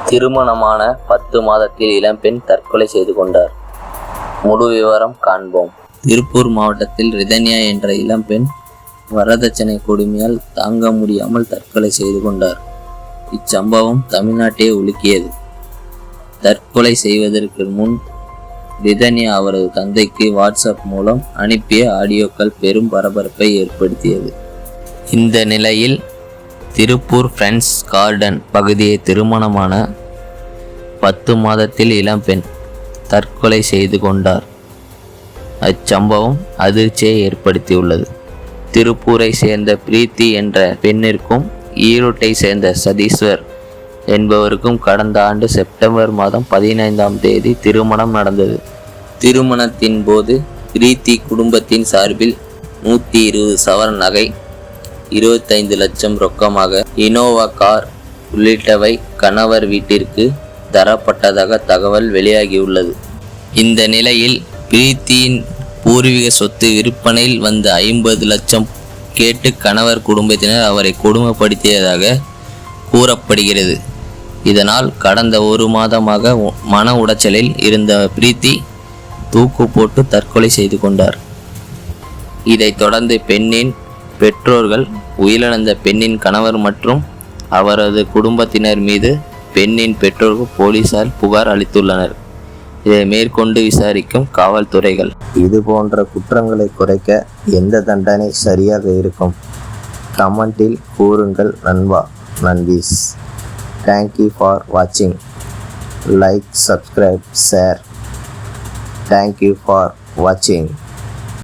திருமணமான 10 மாதத்தில் இளம்பெண் தற்கொலை செய்து கொண்டார். முழு விவரம் காண்போம். திருப்பூர் மாவட்டத்தில் ரிதன்யா என்ற இளம்பெண் வரதட்சணை கொடுமையால் தாங்க முடியாமல் தற்கொலை செய்து கொண்டார். இச்சம்பவம் தமிழ்நாட்டை உலுக்கியது. தற்கொலை செய்வதற்கு முன் ரிதன்யா அவரது தந்தைக்கு வாட்ஸ்அப் மூலம் அனுப்பிய ஆடியோக்கள் பெரும் பரபரப்பை ஏற்படுத்தியது. இந்த நிலையில் திருப்பூர் ஃப்ரெண்ட்ஸ் கார்டன் பகுதியை திருமணமான 10 மாதத்தில் இளம்பெண் தற்கொலை செய்து கொண்டார். அச்சம்பவம் அதிர்ச்சியை ஏற்படுத்தியுள்ளது. திருப்பூரை சேர்ந்த பிரீத்தி என்ற பெண்ணிற்கும் ஈரோட்டை சேர்ந்த சதீஸ்வர் என்பவருக்கும் கடந்த ஆண்டு செப்டம்பர் மாதம் 15ஆம் தேதி திருமணம் நடந்தது. திருமணத்தின் போது பிரீத்தி குடும்பத்தின் சார்பில் 120 சவரன் நகை, 25 லட்சம் ரொக்கமாக இனோவா கார் உள்ளிட்டவை கணவர் வீட்டிற்கு தரப்பட்டதாக தகவல் வெளியாகியுள்ளது. இந்த நிலையில் பிரீத்தியின் பூர்வீக சொத்து விற்பனையில் வந்த 50 லட்சம் கேட்டு கணவர் குடும்பத்தினர் அவரை கொடுமைப்படுத்தியதாக கூறப்படுகிறது. இதனால் கடந்த 1 மாதமாக மன உளைச்சலில் இருந்த பிரீத்தி தூக்கு போட்டு தற்கொலை செய்து கொண்டார். இதைத் தொடர்ந்து பெண்ணின் பெற்றோர்கள் உயிரிழந்த பெண்ணின் கணவர் மற்றும் அவரது குடும்பத்தினர் மீது பெண்ணின் பெற்றோர்கள் போலீசார் புகார் அளித்துள்ளனர். இதை மேற்கொண்டு விசாரிக்கும் காவல்துறைகள். இது போன்ற குற்றங்களை குறைக்க எந்த தண்டனை சரியாக இருக்கும்? கமெண்டில் கூறுங்கள் நண்பா, நண்பீஸ். தேங்க்யூ ஃபார் வாட்சிங். Like, subscribe, share. Thank you for வாட்சிங்.